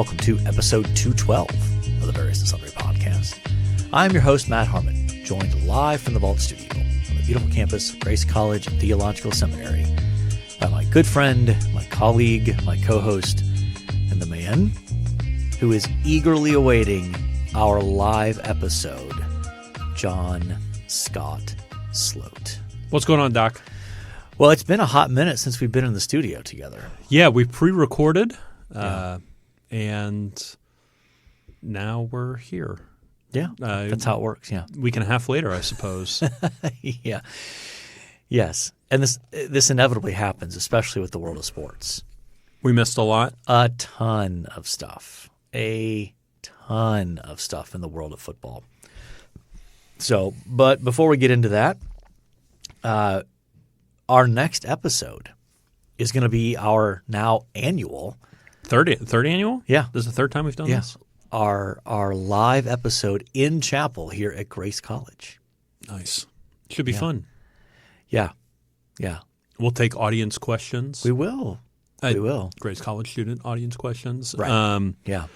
Welcome to episode 212 of the Various and Sundry podcast. I'm your host, Matt Harmon, joined live from the Vault Studio on the beautiful campus of Grace College Theological Seminary by my good friend, my colleague, my co-host, and the man who is eagerly awaiting our live episode, John Scott Sloat. What's going on, Doc? Well, it's been a hot minute since we've been in the studio together. Yeah, we pre-recorded, and now we're here. Yeah, that's how it works, yeah. Week and a half later, I suppose. Yeah. Yes. And this inevitably happens, especially with the world of sports. We missed a lot. A ton of stuff. A ton of stuff in the world of football. So, but before we get into that, our next episode is going to be our now annual. Third annual? Yeah. This is the third time we've done this? Our live episode in chapel here at Grace College. Nice. Should be fun. Yeah. Yeah. We'll take audience questions. We will. We will. Grace College student audience questions. Right. Yeah.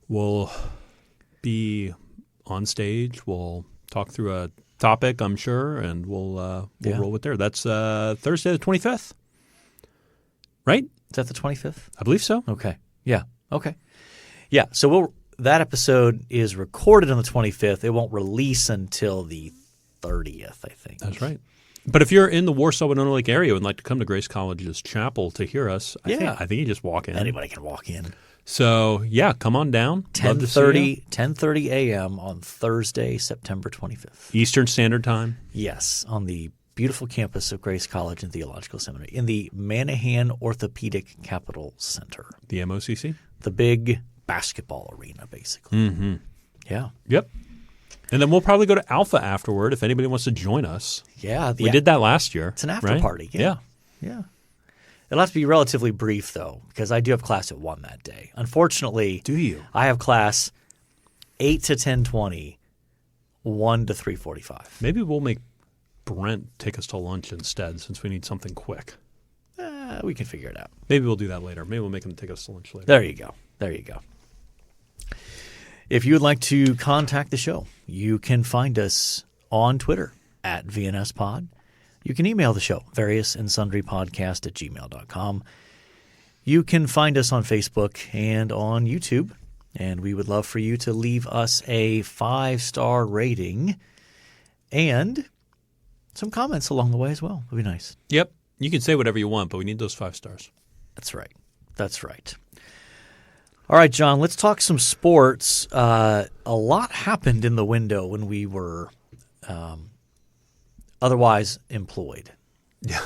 We'll be on stage. We'll talk through a topic, I'm sure, and we'll roll with there. That's Thursday the 25th, right? Is that the 25th? I believe so. Okay. Yeah. Okay. Yeah. So that episode is recorded on the 25th. It won't release until the 30th, I think. That's right. But if you're in the Warsaw-Winona Lake area and would like to come to Grace College's chapel to hear us, I think you just walk in. Anybody can walk in. So, yeah, come on down. 10:30 a.m. on Thursday, September 25th. Eastern Standard Time. Yes, on the beautiful campus of Grace College and Theological Seminary in the Manahan Orthopedic Capital Center. The MOCC? The big basketball arena, basically. Mm-hmm. Yeah. Yep. And then we'll probably go to Alpha afterward if anybody wants to join us. Yeah. We did that last year. It's an after party. Yeah. It'll have to be relatively brief, though, because I do have class at 1 that day. Unfortunately, do you? I have class 8 to 10:20, 1 to 3:45. Maybe we'll make Brent take us to lunch instead since we need something quick. We can figure it out. Maybe we'll do that later. Maybe we'll make him take us to lunch later. There you go. There you go. If you would like to contact the show, you can find us on Twitter at VNSPod. You can email the show, variousandsundrypodcast@gmail.com. You can find us on Facebook and on YouTube, and we would love for you to leave us a 5-star rating and some comments along the way as well. It would be nice. Yep. You can say whatever you want, but we need those 5 stars. That's right. That's right. All right, John, let's talk some sports. A lot happened in the window when we were otherwise employed. Yeah.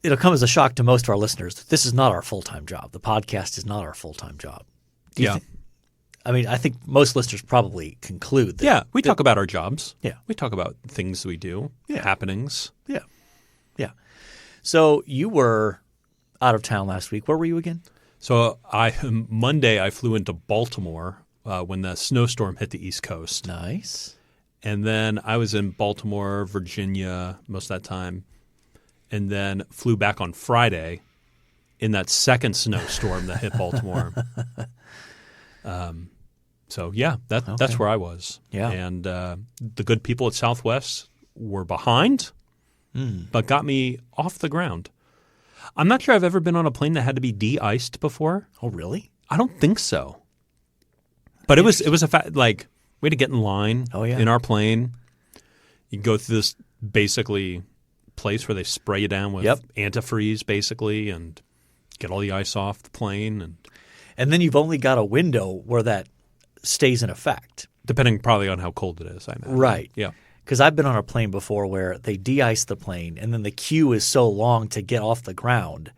It'll come as a shock to most of our listeners that this is not our full-time job. The podcast is not our full-time job. I think most listeners probably conclude that. Yeah, we talk about our jobs. Yeah. We talk about things we do, happenings. Yeah. Yeah. So you were out of town last week. Where were you again? So Monday I flew into Baltimore when the snowstorm hit the East Coast. Nice. And then I was in Baltimore, Virginia most of that time, and then flew back on Friday in that second snowstorm that hit Baltimore. That's where I was. Yeah. And the good people at Southwest were behind, but got me off the ground. I'm not sure I've ever been on a plane that had to be de-iced before. Oh, really? I don't think so. But it was a fact. Like, we had to get in line in our plane. You go through this basically place where they spray you down with antifreeze basically and get all the ice off the plane. And then you've only got a window where that stays in effect. Depending probably on how cold it is, I imagine. Right. Yeah. Because I've been on a plane before where they de-ice the plane and then the queue is so long to get off the ground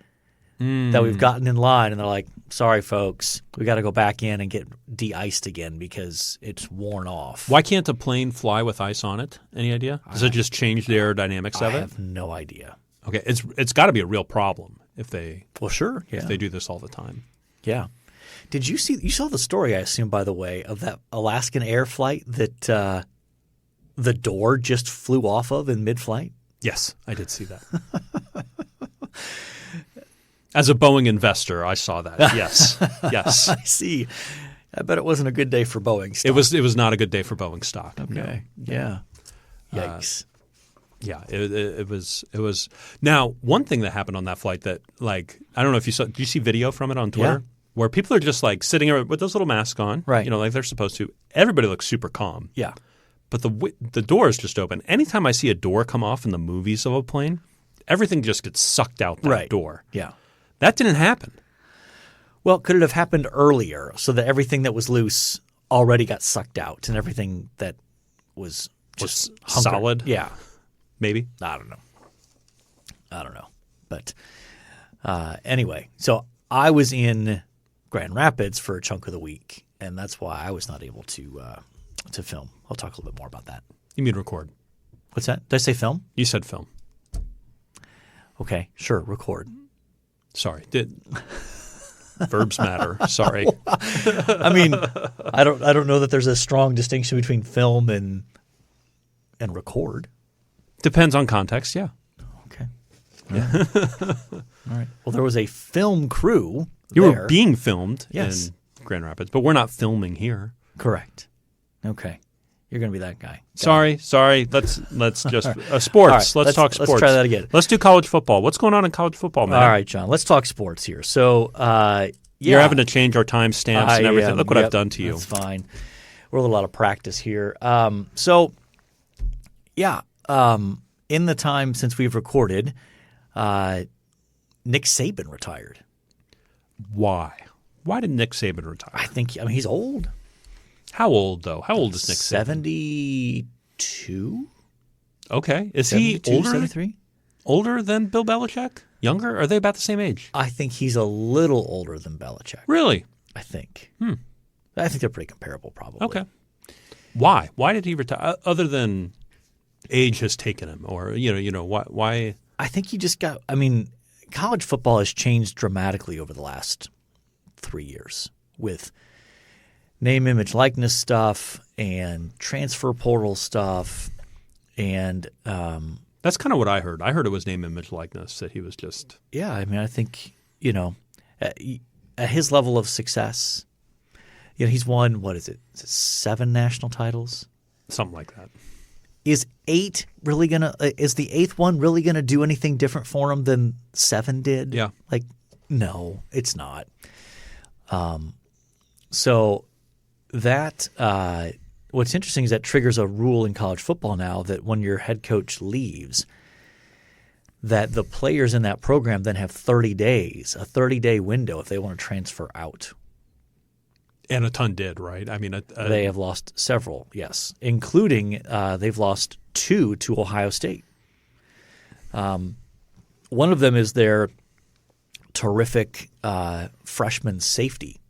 that we've gotten in line and they're like, sorry, folks, we got to go back in and get de-iced again because it's worn off. Why can't a plane fly with ice on it? Any idea? Does it just change the aerodynamics of it? I have no idea. Okay. It's got to be a real problem if they if they do this all the time. Yeah. Did you saw the story, I assume, by the way, of that Alaskan Air flight that the door just flew off of in mid-flight? Yes, I did see that. As a Boeing investor, I saw that. Yes. Yes. I see. I bet it wasn't a good day for Boeing stock. It was not a good day for Boeing stock. Okay. No. Yeah. Yikes. Yeah, it was. Now, one thing that happened on that flight that, like, I don't know if you saw. Did you see video from it on Twitter? Yeah. Where people are just like sitting there with those little masks on, right? You know, like they're supposed to. Everybody looks super calm. Yeah. But the door is just open. Anytime I see a door come off in the movies of a plane, everything just gets sucked out that door. Yeah. That didn't happen. Well, could it have happened earlier so that everything that was loose already got sucked out and everything that was just solid? Yeah. Maybe. I don't know. But anyway, so I was in Grand Rapids for a chunk of the week, and that's why I was not able to film. I'll talk a little bit more about that. You mean record? What's that? Did I say film? You said film. Okay, sure, record. Sorry. Verbs matter. Sorry. I mean, I don't know that there's a strong distinction between film and record. Depends on context, yeah. Okay. All right. Well, there was a film crew. You were being filmed in Yes. Grand Rapids, but we're not filming here. Correct. Okay. You're going to be that guy. Sorry. Let's just sports. Right, let's talk sports. Let's try that again. Let's do college football. What's going on in college football, man? All right, John. Let's talk sports here. So, You're having to change our timestamps and everything. Look what I've done to you. That's fine. We're a little out of practice here. In the time since we've recorded, Nick Saban retired. Why? Why did Nick Saban retire? I think he's old. How old, though? How old is Nick Saban? 72? Okay. Is he older? 73? Older than Bill Belichick? Younger? Are they about the same age? I think he's a little older than Belichick. Really? I think. I think they're pretty comparable, probably. Okay. Why? Why did he retire? Other than age has taken him, or why? I think he just got. I mean, college football has changed dramatically over the last 3 years with name, image, likeness stuff and transfer portal stuff, and that's kind of what I heard. I heard it was name, image, likeness, that he was just. Yeah, I mean, I think at his level of success, he's won is it 7 national titles, something like that. Is the 8th one really gonna do anything different for him than 7 did? Yeah. Like, no, it's not. So that what's interesting is that triggers a rule in college football now that when your head coach leaves, that the players in that program then have 30 days, a 30-day window if they want to transfer out. And a ton did, right? I mean, they have lost several, yes, including they've lost 2 to Ohio State. One of them is their terrific freshman safety,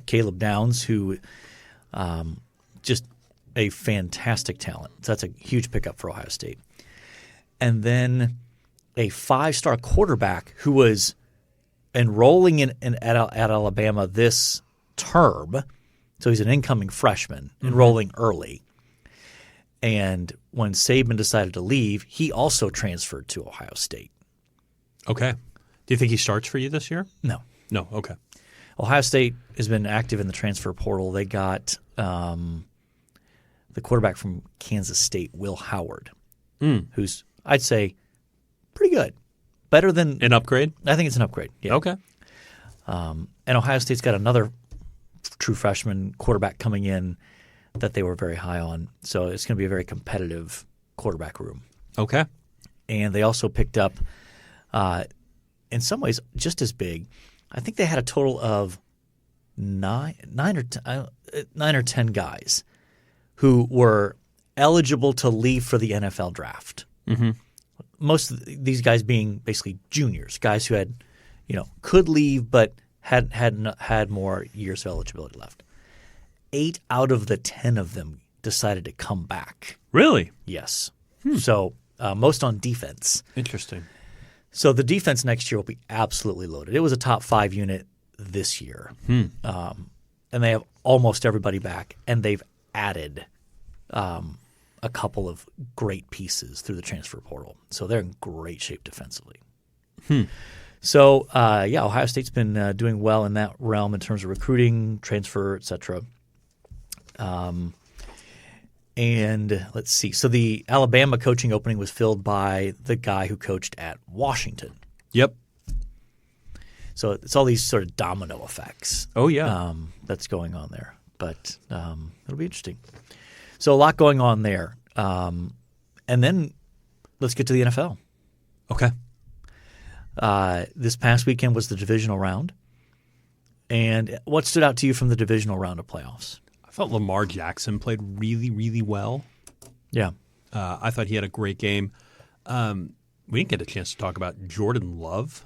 Caleb Downs, who just a fantastic talent. So that's a huge pickup for Ohio State. And then a 5-star quarterback who was enrolling at Alabama this term. So he's an incoming freshman enrolling early. And when Saban decided to leave, he also transferred to Ohio State. Okay. Do you think he starts for you this year? No. No. Okay. Ohio State has been active in the transfer portal. They got the quarterback from Kansas State, Will Howard, who's, I'd say, pretty good. Better than – an upgrade? I think it's an upgrade, yeah. Okay. And Ohio State's got another true freshman quarterback coming in that they were very high on. So it's going to be a very competitive quarterback room. Okay. And they also picked up, in some ways, just as big. I think they had a total of 9 or 10 guys who were eligible to leave for the NFL draft. Mm-hmm. Most of these guys being basically juniors, guys who had, could leave but had more years of eligibility left. 8 out of the 10 of them decided to come back. Really? Yes. So most on defense. Interesting. So the defense next year will be absolutely loaded. It was a top 5 unit this year. And they have almost everybody back. And they've added a couple of great pieces through the transfer portal. So they're in great shape defensively. So, Ohio State's been doing well in that realm in terms of recruiting, transfer, et cetera. And let's see. So the Alabama coaching opening was filled by the guy who coached at Washington. Yep. So it's all these sort of domino effects. Oh, yeah. That's going on there. But it'll be interesting. So a lot going on there. And then let's get to the NFL. Okay. This past weekend was the divisional round. And what stood out to you from the divisional round of playoffs? I thought Lamar Jackson played really, really well. Yeah. I thought he had a great game. We didn't get a chance to talk about Jordan Love.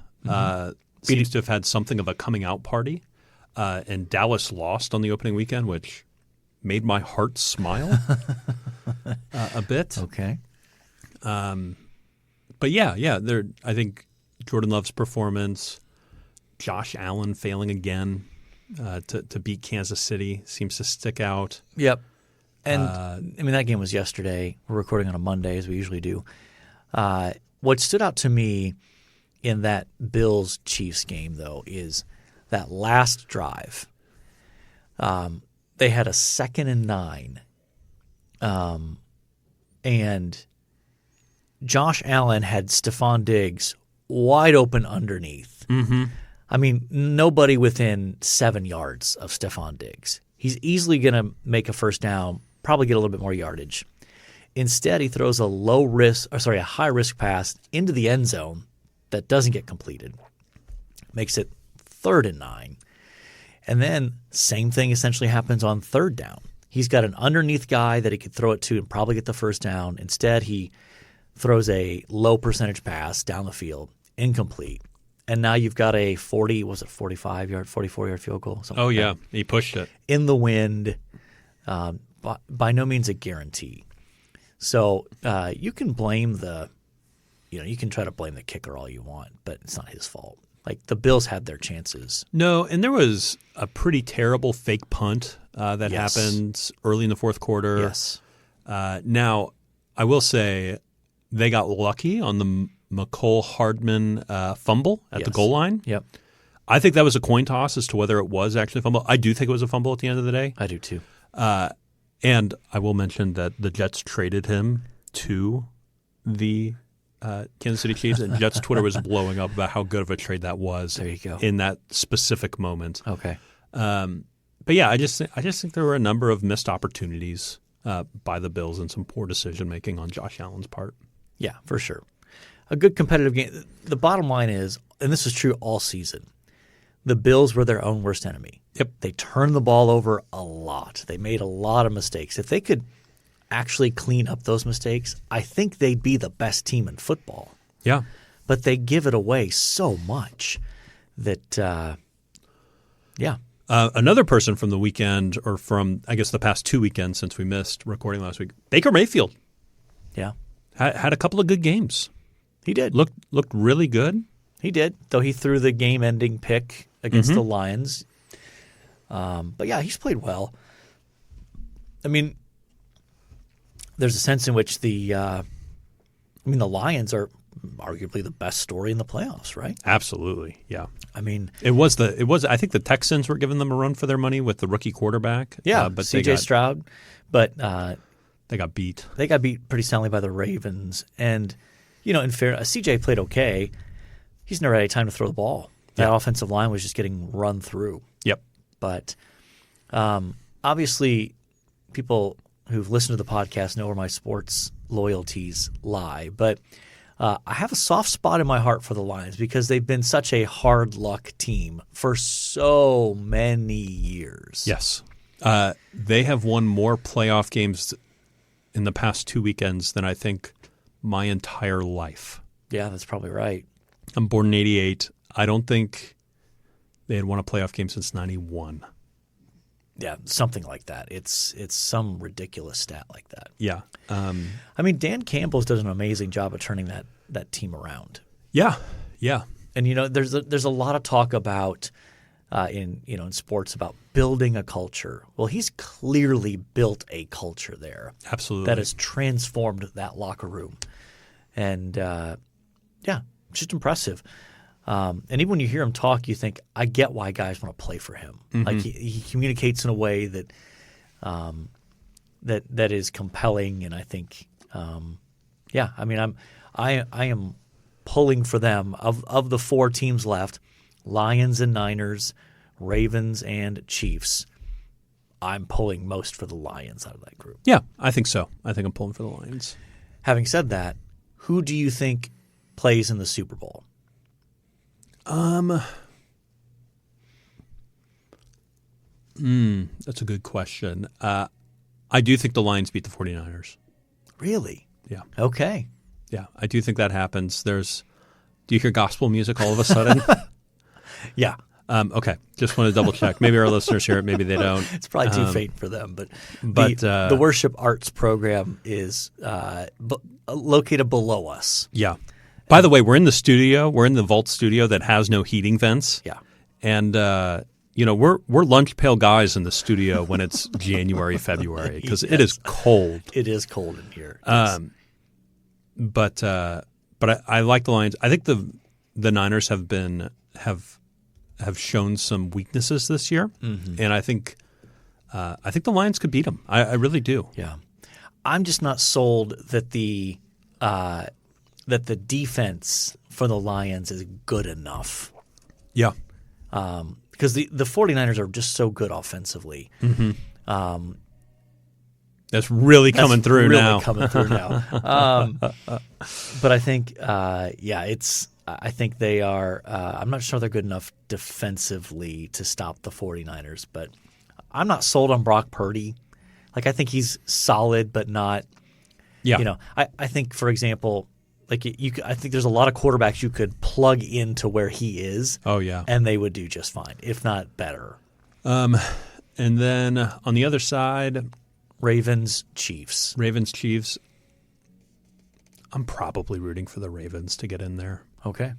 Seems to have had something of a coming out party. And Dallas lost on the opening weekend, which made my heart smile a bit. Okay. But yeah. I think Jordan Love's performance, Josh Allen failing again to beat Kansas City seems to stick out. Yep. And that game was yesterday. We're recording on a Monday, as we usually do. What stood out to me in that Bills-Chiefs game, though, is that last drive. They had a 2nd and 9. And Josh Allen had Stephon Diggs wide open underneath. Mm-hmm. I mean, nobody within 7 yards of Stephon Diggs. He's easily going to make a first down, probably get a little bit more yardage. Instead, he throws a high risk pass into the end zone that doesn't get completed. Makes it 3rd and 9. And then same thing essentially happens on 3rd down. He's got an underneath guy that he could throw it to and probably get the first down. Instead, he throws a low percentage pass down the field, incomplete. And now you've got a 44-yard field goal? Oh, yeah. Like he pushed it. In the wind, by no means a guarantee. So you can blame you can try to blame the kicker all you want, but it's not his fault. Like the Bills had their chances. No, and there was a pretty terrible fake punt that happened early in the fourth quarter. Yes. Now, I will say they got lucky on the McCole Hardman fumble at the goal line. Yep. I think that was a coin toss as to whether it was actually a fumble. I do think it was a fumble at the end of the day. I do too. And I will mention that the Jets traded him to the Kansas City Chiefs, and Jets Twitter was blowing up about how good of a trade that was. There you go. In that specific moment. Okay. But yeah, I just think there were a number of missed opportunities by the Bills and some poor decision making on Josh Allen's part. Yeah, for sure. A good competitive game. The bottom line is, and this is true all season, the Bills were their own worst enemy. Yep. They turned the ball over a lot. They made a lot of mistakes. If they could actually clean up those mistakes, I think they'd be the best team in football. Yeah. But they give it away so much that, another person from the weekend, or from, I guess, the past 2 weekends since we missed recording last week, Baker Mayfield. Yeah. Had a couple of good games. He did. Looked really good. He did, though he threw the game-ending pick against the Lions. But yeah, he's played well. I mean, there's a sense in which the Lions are arguably the best story in the playoffs, right? Absolutely, yeah. I mean, it was. I think the Texans were giving them a run for their money with the rookie quarterback. Yeah, but C.J. Stroud, but they got beat. They got beat pretty soundly by the Ravens, and in fairness, C.J. played okay. He's never had any time to throw the ball. That offensive line was just getting run through. Yep. But obviously, people who've listened to the podcast know where my sports loyalties lie. But I have a soft spot in my heart for the Lions because they've been such a hard luck team for so many years. Yes. They have won more playoff games in the past 2 weekends than I think my entire life. Yeah, that's probably right. I'm born in 88. I don't think they had won a playoff game since 91. Yeah, something like that. It's some ridiculous stat like that. Yeah. I mean, Dan Campbell's does an amazing job of turning that team around. Yeah, yeah. And there's a lot of talk about in sports about building a culture. Well, he's clearly built a culture there. Absolutely. That has transformed that locker room. And just impressive. And even when you hear him talk, you think, I get why guys want to play for him. Like he communicates in a way that that is compelling, and I think, I am pulling for them of the 4 teams left: Lions and Niners, Ravens and Chiefs. I'm pulling most for the Lions out of that group. Yeah, I think so. I think I'm pulling for the Lions. Having said that, who do you think plays in the Super Bowl? That's a good question. I do think the Lions beat the 49ers. Really? Yeah. Okay. Yeah, I do think that happens. Do you hear gospel music all of a sudden? Yeah. Okay. Just want to double check. Maybe our listeners hear it. Maybe they don't. It's probably too faint for them. But the worship arts program is located below us. Yeah. By the way, we're in the studio. We're in the vault studio that has no heating vents. Yeah. And we're lunch pail guys in the studio when it's January, February, because it is cold. It is cold in here. But I like the Lions. I think the Niners have shown some weaknesses this year, and I think the Lions could beat them. I really do. Yeah, I'm just not sold that the defense for the Lions is good enough. Yeah. Because the 49ers are just so good offensively. That's really coming through now. But I think, I think they are I'm not sure they're good enough defensively to stop the 49ers, but I'm not sold on Brock Purdy. Like, I think he's solid, but not I think, for example, like I think there's a lot of quarterbacks you could plug into where he is. Oh yeah, and they would do just fine, if not better. And then on the other side, Ravens, Chiefs. I'm probably rooting for the Ravens to get in there. Okay.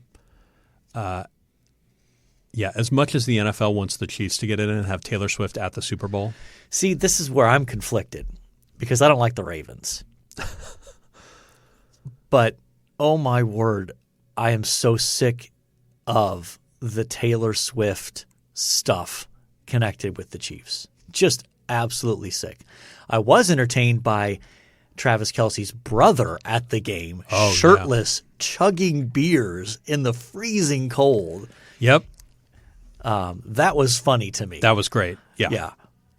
Yeah, as much as the NFL wants the Chiefs to get in and have Taylor Swift at the Super Bowl. See, this is where I'm conflicted because I don't like the Ravens. But oh my word, I am so sick of the Taylor Swift stuff connected with the Chiefs. Just absolutely sick. I was entertained by Travis Kelce's brother at the game, shirtless, chugging beers in the freezing cold. Yep. That was funny to me. That was great. Yeah. Yeah.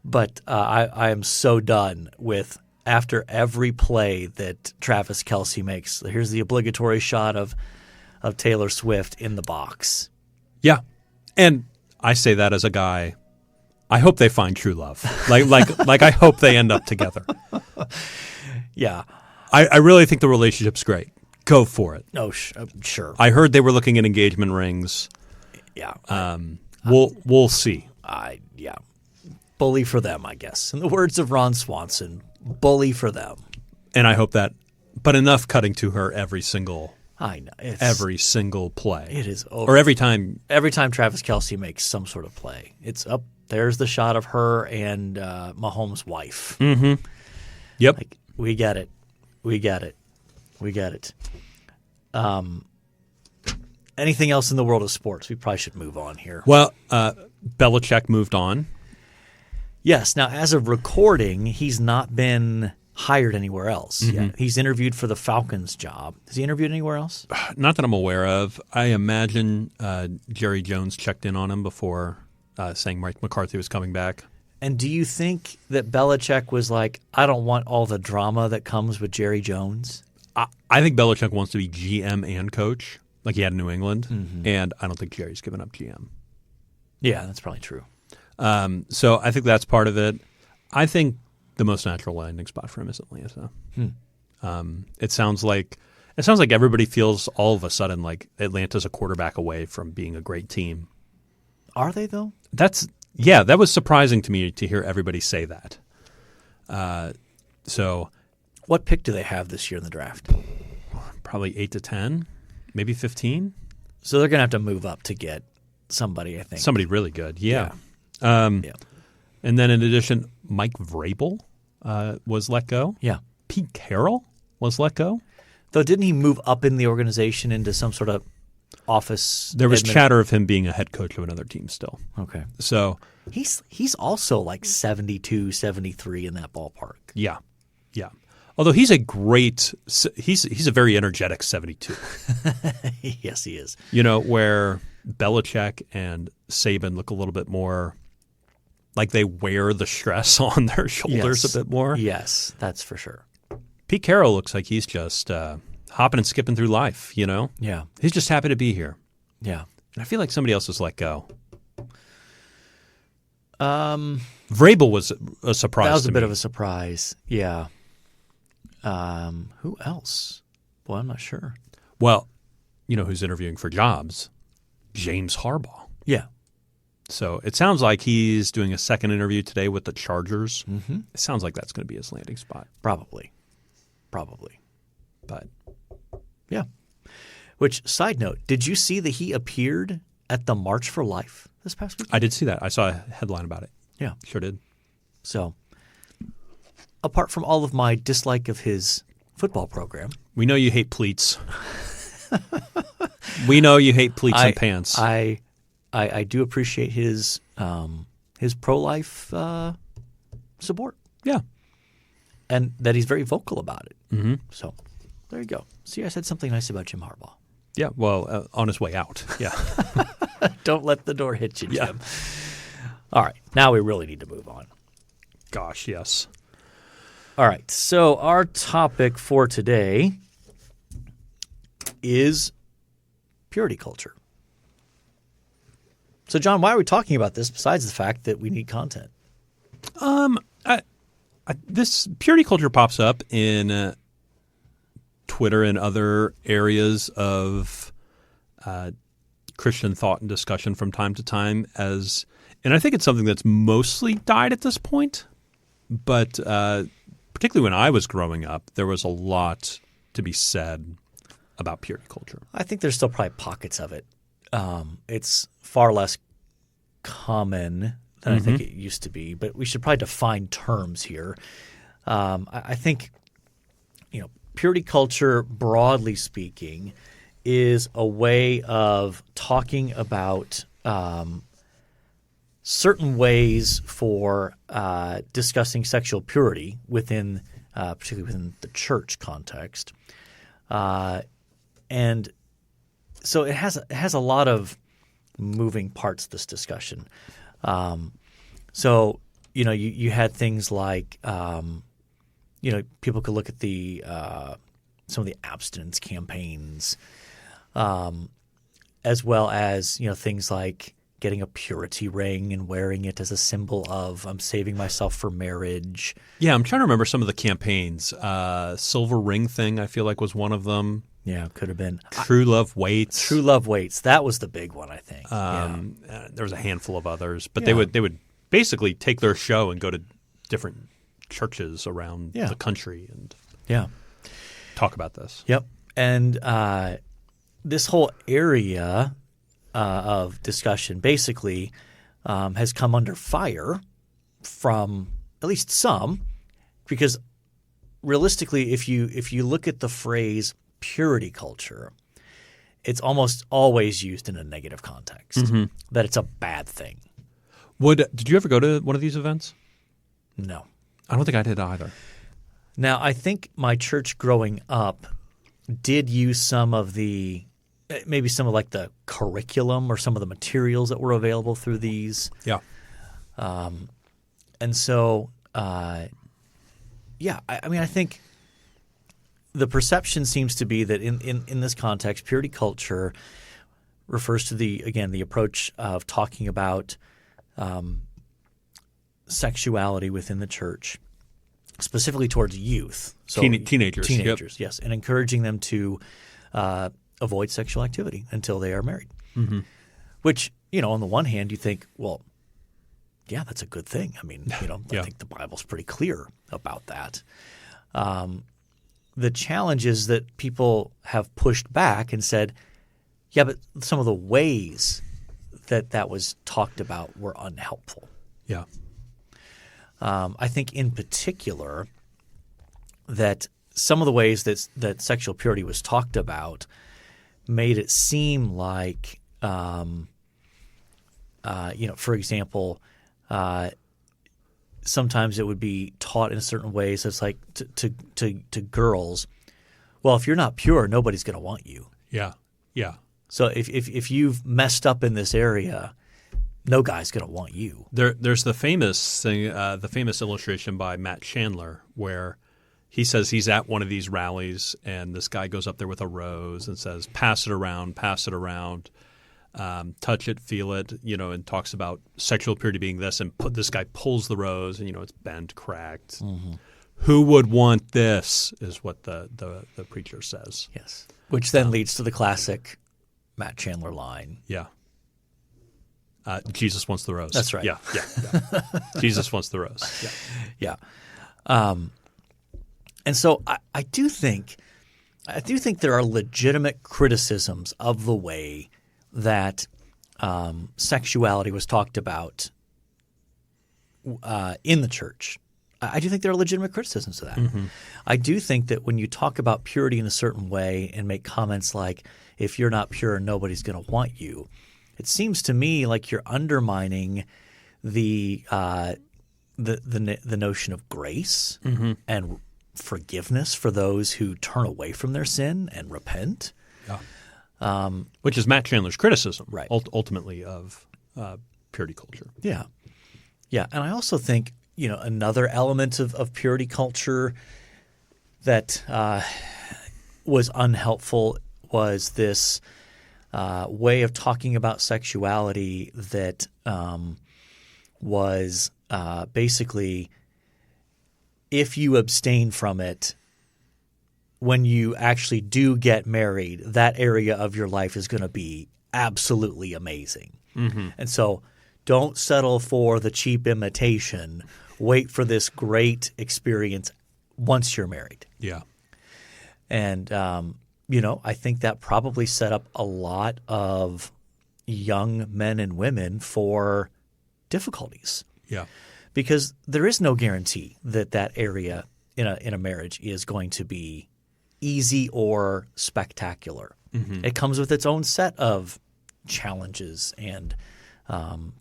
But I am so done with, after every play that Travis Kelce makes, here's the obligatory shot of Taylor Swift in the box. Yeah. And I say that as a guy, I hope they find true love. Like I hope they end up together. Yeah. I really think the relationship's great. Go for it. Oh, sure. I heard they were looking at engagement rings. Yeah. We'll see. Yeah. Bully for them, I guess. In the words of Ron Swanson, bully for them. And I hope that, but enough cutting to her every single play. It is over. Or every time Travis Kelce makes some sort of play, it's up. There's the shot of her and Mahomes' wife. Mm-hmm. Yep. Like, we get it. Anything else in the world of sports? We probably should move on here. Well, Belichick moved on. Yes. Now, as of recording, he's not been hired anywhere else yet. He's interviewed for the Falcons job. Has he interviewed anywhere else? Not that I'm aware of. I imagine Jerry Jones checked in on him before saying Mike McCarthy was coming back. And do you think that Belichick was like, I don't want all the drama that comes with Jerry Jones? I think Belichick wants to be GM and coach, like he had in New England, and I don't think Jerry's given up GM. Yeah, that's probably true. So I think that's part of it. I think the most natural landing spot for him is Atlanta. It sounds like everybody feels all of a sudden like Atlanta's a quarterback away from being a great team. Are they though? That was surprising to me to hear everybody say that. So, what pick do they have this year in the draft? Probably 8 to 10, maybe 15. So they're going to have to move up to get somebody, I think. Somebody really good, yeah. And then in addition, Mike Vrabel was let go. Yeah. Pete Carroll was let go. Though didn't he move up in the organization into some sort of office. There was chatter of him being a head coach of another team still. Okay. So he's also like 72, 73 in that ballpark. Yeah. Yeah. Although he's a very energetic 72. Yes, he is. Where Belichick and Saban look a little bit more like they wear the stress on their shoulders a bit more. Yes, that's for sure. Pete Carroll looks like he's just hopping and skipping through life, Yeah. He's just happy to be here. Yeah. And I feel like somebody else has let go. Vrabel was a surprise. That was to a bit me. of a surprise. Yeah. Who else? Well, I'm not sure. Well, who's interviewing for jobs? James Harbaugh. Yeah. So it sounds like he's doing a second interview today with the Chargers. Mm-hmm. It sounds like that's going to be his landing spot. Probably. But yeah. Which, side note, did you see that he appeared at the March for Life this past week? I did see that. I saw a headline about it. Yeah. Sure did. So, apart from all of my dislike of his football program. We know you hate pleats. We know you hate pleats and pants. I do appreciate his pro-life support. Yeah. And that he's very vocal about it. Mm-hmm. So there you go. See, I said something nice about Jim Harbaugh. Yeah, well, on his way out. Yeah. Don't let the door hit you, Jim. All right. Now we really need to move on. Gosh, yes. All right. So our topic for today is purity culture. So, John, why are we talking about this besides the fact that we need content? This purity culture pops up in Twitter and other areas of Christian thought and discussion from time to time, and I think it's something that's mostly died at this point. But particularly when I was growing up, there was a lot to be said about purity culture. I think there's still probably pockets of it. It's far less common than I think it used to be, but we should probably define terms here. I think, purity culture, broadly speaking, is a way of talking about certain ways for discussing sexual purity within, particularly within the church context, and so it has a lot of moving parts. This discussion. So you had things like people could look at the some of the abstinence campaigns, as well as things like getting a purity ring and wearing it as a symbol of I'm saving myself for marriage. Yeah, I'm trying to remember some of the campaigns. Silver ring thing, I feel like, was one of them. Yeah, could have been. True Love Waits. True Love Waits. That was the big one, I think. There was a handful of others, but they would basically take their show and go to different churches around the country and talk about this. Yep. And this whole area of discussion basically has come under fire from at least some, because realistically, if you look at the phrase purity culture, it's almost always used in a negative context, that it's a bad thing. Did you ever go to one of these events? No. I don't think I did either. Now, I think my church growing up did use some of the curriculum or some of the materials that were available through these. Yeah. And so, I think the perception seems to be that in this context, purity culture refers to the approach of talking about sexuality within the church, specifically towards youth. So teenagers. Teenagers, yes, and encouraging them to avoid sexual activity until they are married. Mm-hmm. Which, on the one hand, you think, well, yeah, that's a good thing. I mean, I think the Bible's pretty clear about that. The challenge is that people have pushed back and said, yeah, but some of the ways that was talked about were unhelpful. Yeah. I think in particular that some of the ways that sexual purity was talked about made it seem like, for example, sometimes it would be taught in certain ways. It's like to girls, well, if you're not pure, nobody's going to want you. Yeah, yeah. So if you've messed up in this area, no guy's going to want you. There's the famous thing, the famous illustration by Matt Chandler, where he says he's at one of these rallies, and this guy goes up there with a rose and says, "Pass it around, touch it, feel it," and talks about sexual purity being this. And this guy pulls the rose, and it's bent, cracked. Mm-hmm. Who would want this? Is what the preacher says. Yes, which then leads to the classic Matt Chandler line. Yeah. Jesus wants the rose. That's right. Yeah. Jesus wants the rose. Yeah. And so I do think there are legitimate criticisms of the way that sexuality was talked about in the church. I do think there are legitimate criticisms of that. Mm-hmm. I do think that when you talk about purity in a certain way and make comments like, if you're not pure, nobody's going to want you, it seems to me like you're undermining the notion of grace mm-hmm. and forgiveness for those who turn away from their sin and repent. Yeah. Which is Matt Chandler's criticism, right? Ultimately of purity culture. Yeah. Yeah. And I also think, another element of purity culture that was unhelpful was this way of talking about sexuality that was basically, if you abstain from it, when you actually do get married, that area of your life is going to be absolutely amazing. Mm-hmm. And so don't settle for the cheap imitation. Wait for this great experience once you're married. Yeah. And, I think that probably set up a lot of young men and women for difficulties. Yeah. Because there is no guarantee that area in a marriage is going to be easy or spectacular. Mm-hmm. It comes with its own set of challenges and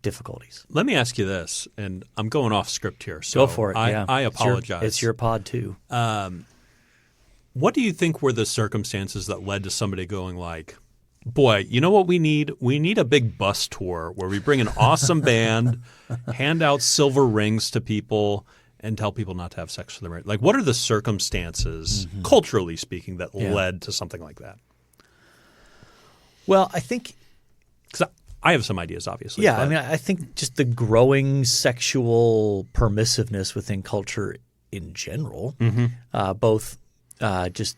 difficulties. Let me ask you this, and I'm going off script here. So go for it. I apologize. It's your pod too. What do you think were the circumstances that led to somebody going like, boy, you know what we need? We need a big bus tour where we bring an awesome band, hand out silver rings to people, and tell people not to have sex with their marriage. Like, what are the circumstances, mm-hmm. culturally speaking, that led to something like that? Well, I think – because I have some ideas, obviously. Yeah, I think just the growing sexual permissiveness within culture in general, mm-hmm. Both just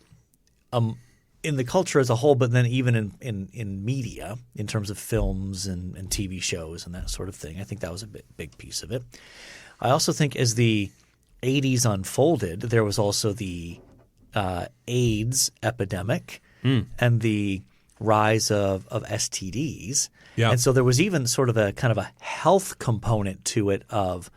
in the culture as a whole, but then even in media in terms of films and TV shows and that sort of thing. I think that was a big piece of it. I also think as the 80s unfolded, there was also the AIDS epidemic and the rise of STDs. Yeah. And so there was even sort of a kind of a health component to it of,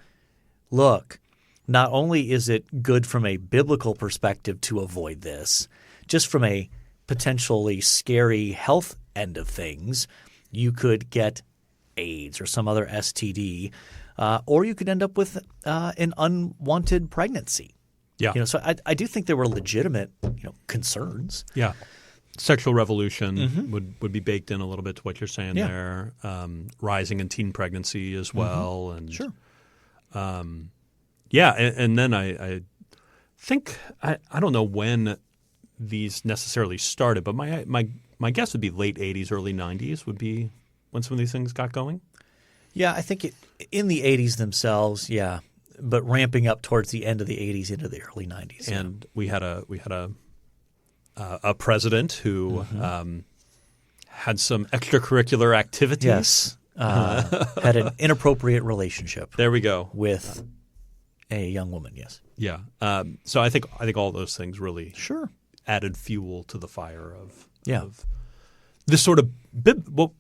look, not only is it good from a biblical perspective to avoid this, just from a potentially scary health end of things, you could get AIDS or some other STD, or you could end up with an unwanted pregnancy. Yeah. So I do think there were legitimate, concerns. Yeah. Sexual revolution mm-hmm. would be baked in a little bit to what you're saying there. Rising in teen pregnancy as well. Mm-hmm. And sure. Yeah, and then I think I don't know when these necessarily started, but my guess would be late 80s, early 90s would be when some of these things got going. Yeah, I think in the 80s themselves, yeah, but ramping up towards the end of the 80s into the early 90s. And we had a president who mm-hmm. Had some extracurricular activities. Yes, had an inappropriate relationship. There we go. With a young woman, yes. Yeah. So I think all those things really sure added fuel to the fire of this sort of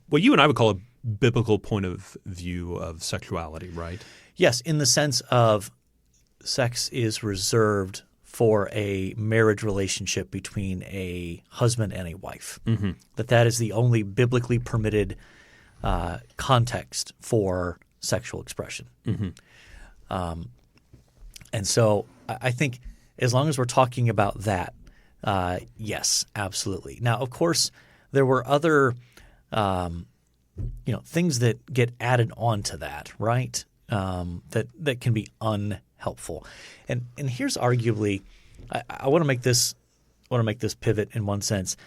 what you and I would call a biblical point of view of sexuality, right? Yes, in the sense of sex is reserved for a marriage relationship between a husband and a wife. Mm-hmm. That is the only biblically permitted context for sexual expression. Mm-hmm. And so I think as long as we're talking about that, yes, absolutely. Now, of course, there were other things that get added on to that, right? That can be unhelpful. And here's arguably, I want to make this pivot in one sense.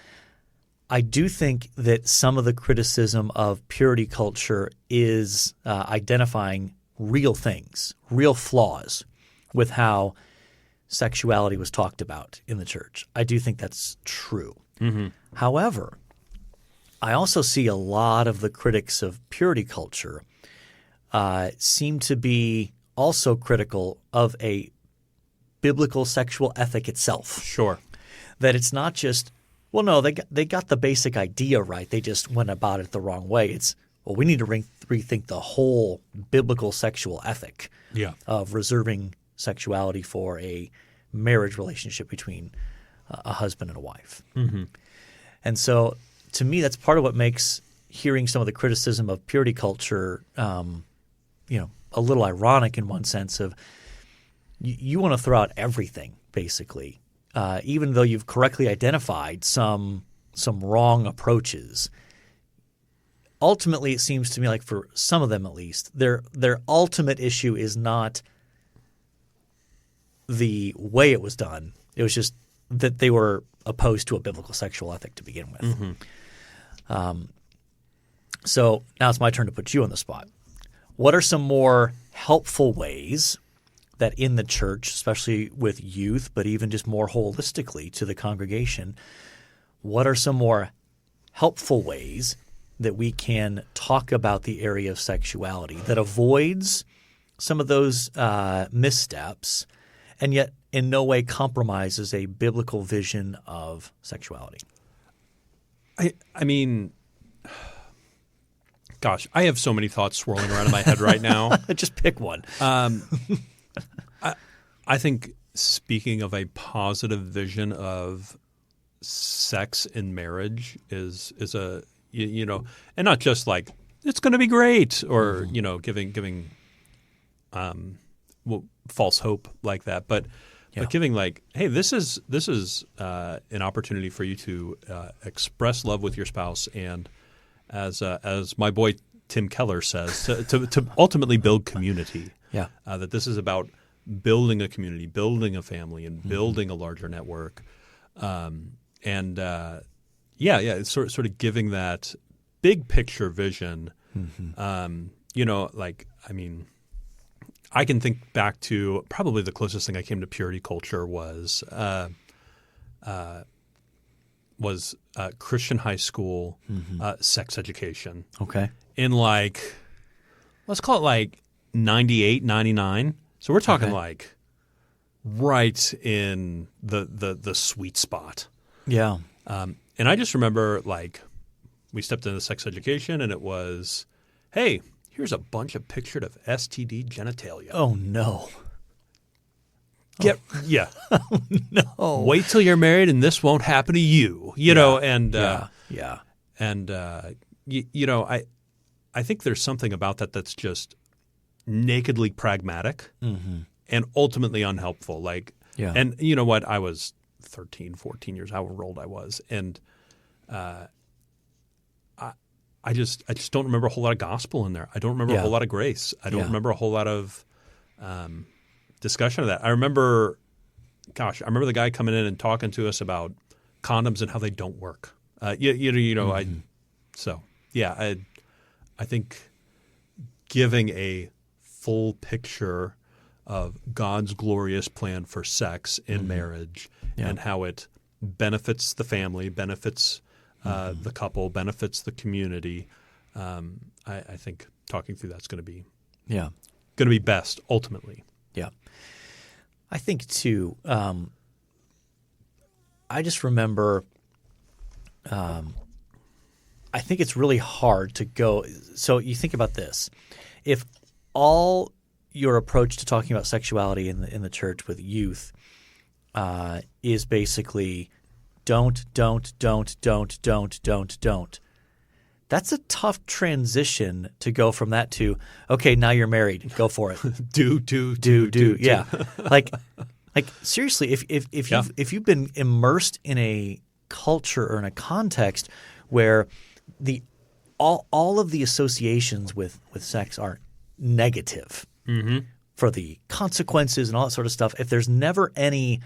I do think that some of the criticism of purity culture is identifying real things, real flaws with how sexuality was talked about in the church. I do think that's true. Mm-hmm. However, I also see a lot of the critics of purity culture seem to be also critical of a biblical sexual ethic itself. Sure. That it's not just, well, no, they got the basic idea right. They just went about it the wrong way. It's, well, we need to rethink the whole biblical sexual ethic of reserving sexuality for a marriage relationship between a husband and a wife. Mm-hmm. And so to me, that's part of what makes hearing some of the criticism of purity culture a little ironic in one sense of you want to throw out everything basically, even though you've correctly identified some wrong approaches. Ultimately, it seems to me like for some of them at least, their ultimate issue is not the way it was done. It was just that they were opposed to a biblical sexual ethic to begin with. Mm-hmm. So now it's my turn to put you on the spot. What are some more helpful ways that in the church, especially with youth, but even just more holistically to the congregation, what are some more helpful ways that we can talk about the area of sexuality that avoids some of those missteps and yet in no way compromises a biblical vision of sexuality? I mean, gosh, I have so many thoughts swirling around in my head right now. Just pick one. I think speaking of a positive vision of sex in marriage is a and not just like it's going to be great or giving false hope like that, but giving like, hey, this is an opportunity for you to express love with your spouse, and as my boy Tim Keller says, to ultimately build community. Yeah, that this is about building a community, building a family, and building a larger network, it's sort of giving that big picture vision. I can think back to probably the closest thing I came to purity culture was Christian high school sex education. Okay. In let's call it like 98, 99. So we're talking like right in the sweet spot. Yeah. And I just remember we stepped into sex education and it was, hey, here's a bunch of pictures of STD genitalia. Oh, no. Yeah. Oh, no. Wait till you're married and this won't happen to you, know, and I think there's something about that that's just nakedly pragmatic and ultimately unhelpful. And you know what? I was 13, 14 years, however old I was, and I just don't remember a whole lot of gospel in there. I don't remember a whole lot of grace. I don't remember a whole lot of discussion of that. I remember the guy coming in and talking to us about condoms and how they don't work. I think giving a full picture of God's glorious plan for sex in marriage and how it benefits the family, benefits the couple, benefits the community. I think talking through that's going to be best ultimately. Yeah. I think too, I just remember I think it's really hard to go – so you think about this. If all your approach to talking about sexuality in the church with youth is basically don't. That's a tough transition to go from that to, okay, now you're married. Go for it. do. Yeah. Like seriously, if you've been immersed in a culture or in a context where all of the associations with sex are negative for the consequences and all that sort of stuff, if there's never any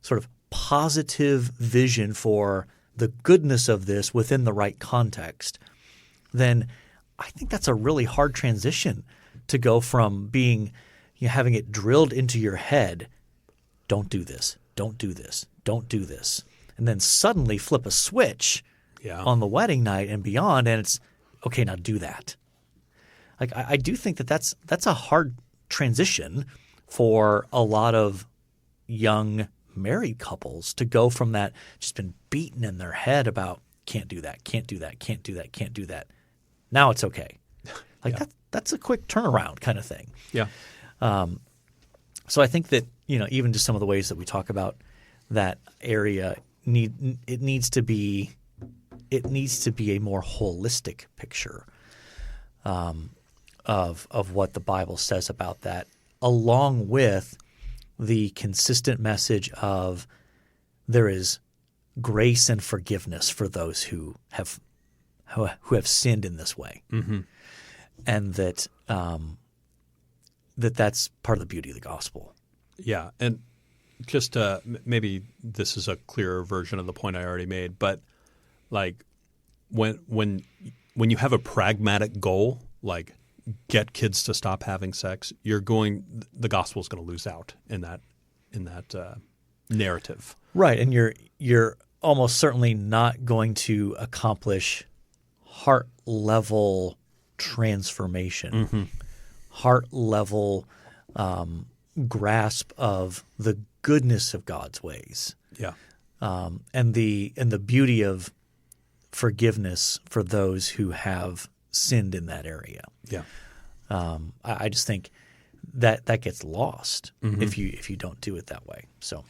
sort of positive vision for the goodness of this within the right context, then I think that's a really hard transition to go from having it drilled into your head, don't do this, don't do this, don't do this, and then suddenly flip a switch on the wedding night and beyond, and it's, okay, now do that. Like I do think that's a hard transition for a lot of young married couples to go from that just been beaten in their head about can't do that, can't do that, can't do that, can't do that. Now it's okay. Like that's a quick turnaround kind of thing. Yeah. So I think that, even just some of the ways that we talk about that area it needs to be a more holistic picture of what the Bible says about that, along with the consistent message of there is grace and forgiveness for those who have sinned in this way, and that that's part of the beauty of the gospel. Yeah, and just maybe this is a clearer version of the point I already made, but like when you have a pragmatic goal, like get kids to stop having sex, the gospel is going to lose out in that narrative, right? And you're almost certainly not going to accomplish heart level transformation, heart level grasp of the goodness of God's ways, and the beauty of forgiveness for those who have sinned in that area. Yeah, I just think that gets lost if you don't do it that way. So,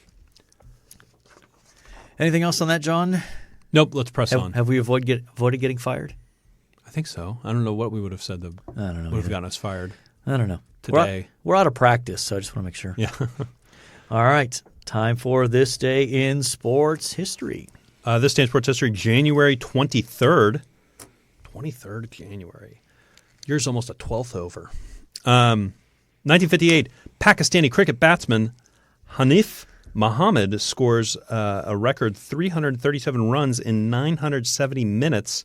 anything else on that, John? Nope. Let's press on. Have we avoided getting fired? I think so. I don't know what we would have said that would have gotten us fired. I don't know. Today. We're out of practice, so I just want to make sure. Yeah. All right. Time for This Day in Sports History. This Day in Sports History, January 23rd. 23rd January. Yours almost a 12th over. 1958, Pakistani cricket batsman Hanif Mohammed scores a record 337 runs in 970 minutes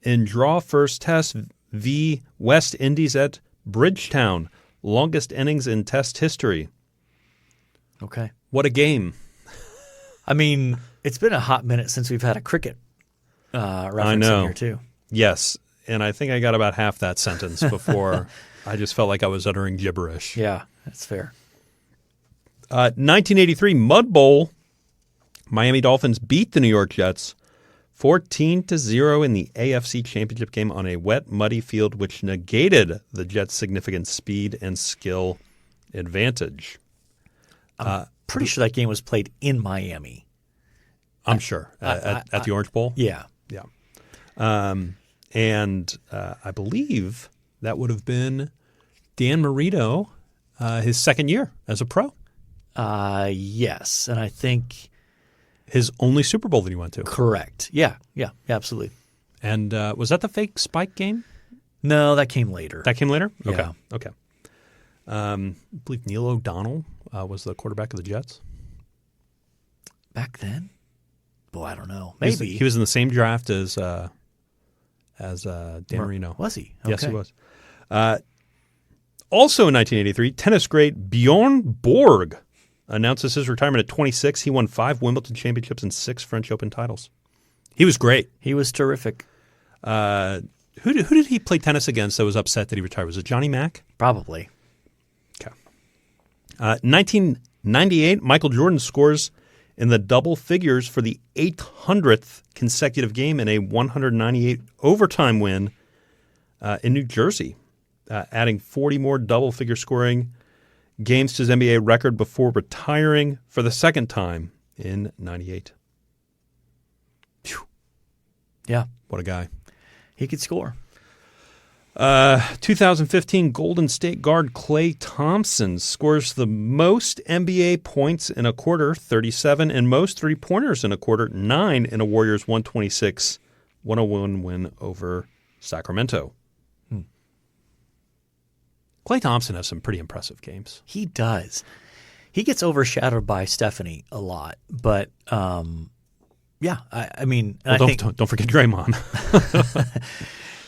in draw first test v. West Indies at Bridgetown. Longest innings in test history. Okay. What a game. I mean, it's been a hot minute since we've had a cricket reference in here too. Yes, and I think I got about half that sentence before I just felt like I was uttering gibberish. Yeah, that's fair. 1983 Mud Bowl. Miami Dolphins beat the New York Jets 14-0 in the AFC Championship game on a wet, muddy field, which negated the Jets' significant speed and skill advantage. I'm pretty sure that game was played in Miami. I'm sure. At the Orange Bowl? Yeah. Yeah. And I believe that would have been Dan Marino, his second year as a pro. Yes. And I think his only Super Bowl that he went to. Correct. Yeah, absolutely. And was that the fake spike game? No, that came later. That came later? Yeah. Okay. I believe Neil O'Donnell was the quarterback of the Jets. Back then? Boy, I don't know. Maybe. He was in the same draft as Dan Marino. Was he? Okay. Yes, he was. Also in 1983, tennis great Bjorn Borg announces his retirement at 26. He won 5 Wimbledon championships and 6 French Open titles. He was great. He was terrific. Who did he play tennis against that was upset that he retired? Was it Johnny Mack? Probably. Okay. 1998, Michael Jordan scores in the double figures for the 800th consecutive game in a 198 overtime win in New Jersey, adding 40 more double-figure scoring games to his NBA record before retiring for the second time in 98. Whew. Yeah. What a guy. He could score. 2015 Golden State guard Klay Thompson scores the most NBA points in a quarter, 37, and most three-pointers in a quarter, 9, in a Warriors 126-101 win over Sacramento. Klay Thompson has some pretty impressive games. He does. He gets overshadowed by Stephanie a lot, but yeah, I mean, well, don't forget Draymond.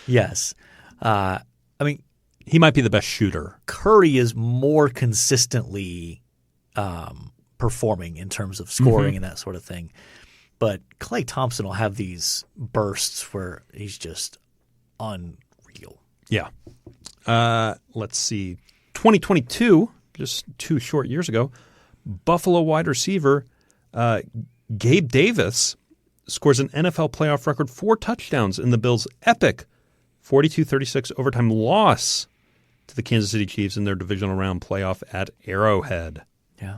Yes. I mean, he might be the best shooter. Curry is more consistently performing in terms of scoring and that sort of thing. But Klay Thompson will have these bursts where he's just unreal. Yeah. Let's see. 2022, just 2 short years ago, Buffalo wide receiver Gabe Davis scores an NFL playoff record 4 touchdowns in the Bills' epic 42-36 overtime loss to the Kansas City Chiefs in their divisional round playoff at Arrowhead. Yeah.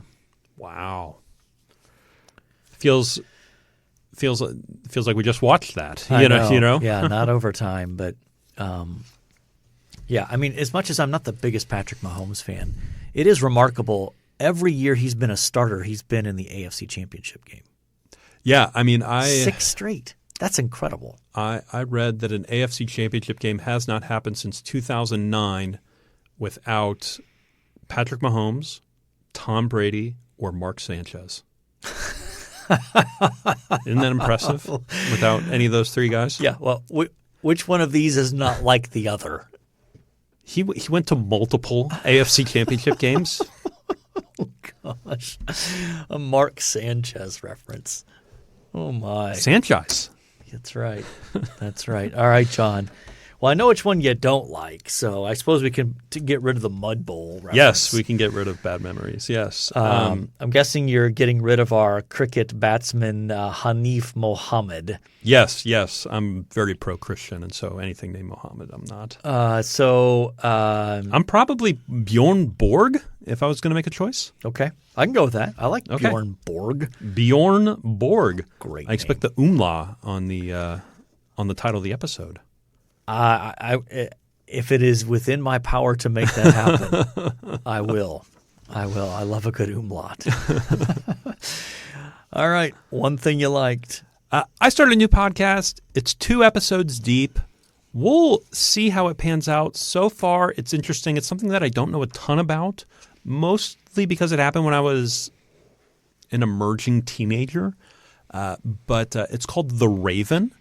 Wow. Feels like we just watched that. You know? Yeah, not overtime, but yeah, I mean, as much as I'm not the biggest Patrick Mahomes fan, it is remarkable. Every year he's been a starter, he's been in the AFC Championship game. Yeah, I mean, 6 straight. That's incredible. I read that an AFC Championship game has not happened since 2009 without Patrick Mahomes, Tom Brady, or Mark Sanchez. Isn't that impressive? Without any of those 3 guys? Yeah, well, which one of these is not like the other? He went to multiple AFC Championship games. Oh, gosh. A Mark Sanchez reference. Oh, my. Sanchez. That's right. That's right. All right, John. Well, I know which one you don't like, so I suppose we can get rid of the Mud Bowl reference. Yes, we can get rid of bad memories. Yes. I'm guessing you're getting rid of our cricket batsman Hanif Mohammed. Yes. I'm very pro-Christian, and so anything named Mohammed, I'm not. I'm probably Bjorn Borg if I was going to make a choice. Okay. I can go with that. I like Bjorn Borg. Bjorn Borg. Great. I expect the umlaut on the title of the episode. If it is within my power to make that happen, I will. I love a good umlaut. All right. One thing you liked. I started a new podcast. It's 2 episodes deep. We'll see how it pans out. So far, it's interesting. It's something that I don't know a ton about, mostly because it happened when I was an emerging teenager. But it's called The Raven.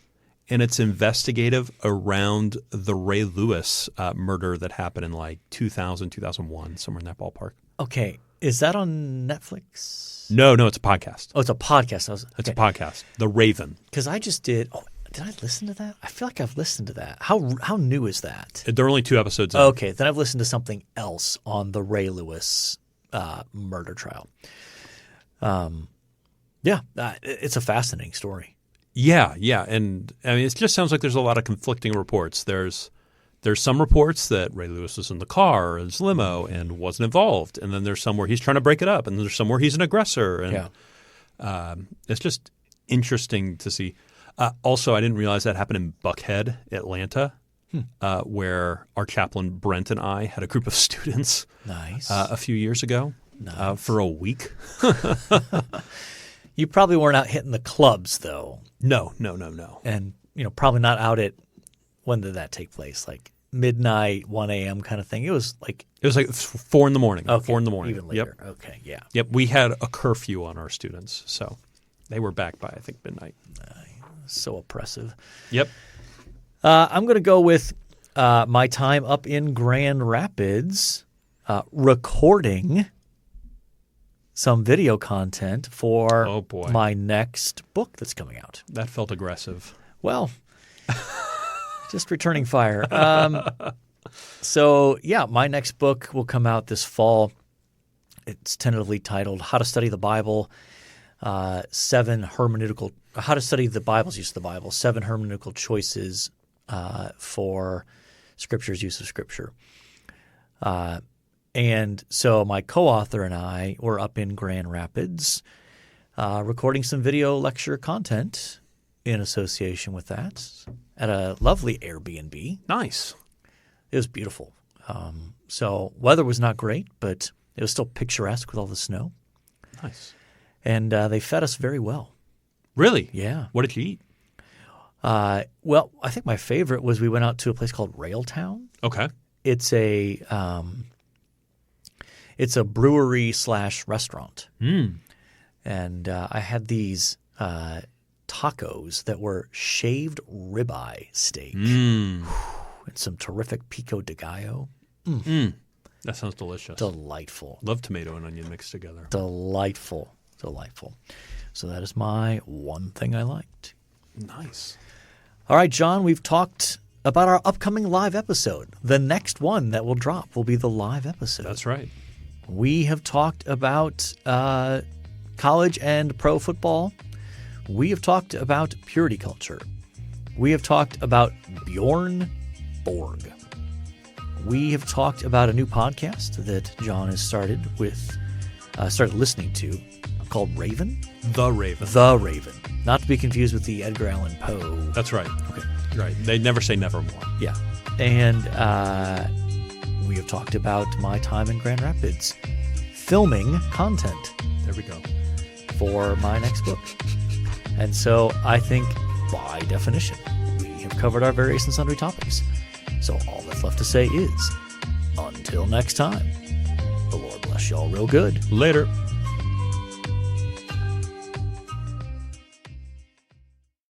And it's investigative around the Ray Lewis murder that happened in like 2000, 2001, somewhere in that ballpark. Okay. Is that on Netflix? No, it's a podcast. Oh, it's a podcast. It's a podcast. The Raven. Because I just did. Oh, did I listen to that? I feel like I've listened to that. How new is that? There are only 2 episodes in. Okay. Then I've listened to something else on the Ray Lewis murder trial. Yeah. It's a fascinating story. Yeah, and I mean, it just sounds like there's a lot of conflicting reports. There's some reports that Ray Lewis was in the car or his limo and wasn't involved, and then there's some where he's trying to break it up, and there's some where he's an aggressor, and it's just interesting to see. Also, I didn't realize that happened in Buckhead, Atlanta, where our chaplain Brent and I had a group of students a few years ago for a week. You probably weren't out hitting the clubs, though. No. And, probably not out at – when did that take place? Like midnight, 1 a.m. kind of thing? It was like 4 in the morning. Okay, 4 in the morning. Even later. Yep. Okay, yeah. Yep, we had a curfew on our students, so they were back by, I think, midnight. So oppressive. Yep. I'm going to go with my time up in Grand Rapids recording – some video content for my next book that's coming out. That felt aggressive. Well, just returning fire. So, yeah, my next book will come out this fall. It's tentatively titled How to Study the Bible, 7 hermeneutical – How to Study the Bible's Use of the Bible, 7 hermeneutical choices for Scripture's use of Scripture. And so my co-author and I were up in Grand Rapids recording some video lecture content in association with that at a lovely Airbnb. Nice. It was beautiful. So weather was not great, but it was still picturesque with all the snow. Nice. And they fed us very well. Really? Yeah. What did you eat? Well, I think my favorite was we went out to a place called Railtown. Okay. It's a brewery / restaurant. And I had these tacos that were shaved ribeye steak and some terrific pico de gallo. That sounds delicious. Delightful. Love tomato and onion mixed together. Delightful. So that is my one thing I liked. Nice. All right, John, we've talked about our upcoming live episode. The next one that will drop will be the live episode. That's right. We have talked about college and pro football. We have talked about purity culture. We have talked about Bjorn Borg. We have talked about a new podcast that John has started listening to called Raven. The Raven. The Raven. Not to be confused with the Edgar Allan Poe. That's right. Okay. Right. They never say nevermore. Yeah. And we have talked about my time in Grand Rapids filming content. There we go. For my next book. And so I think, by definition, we have covered our various and sundry topics. So all that's left to say is, until next time, the Lord bless y'all real good. Later.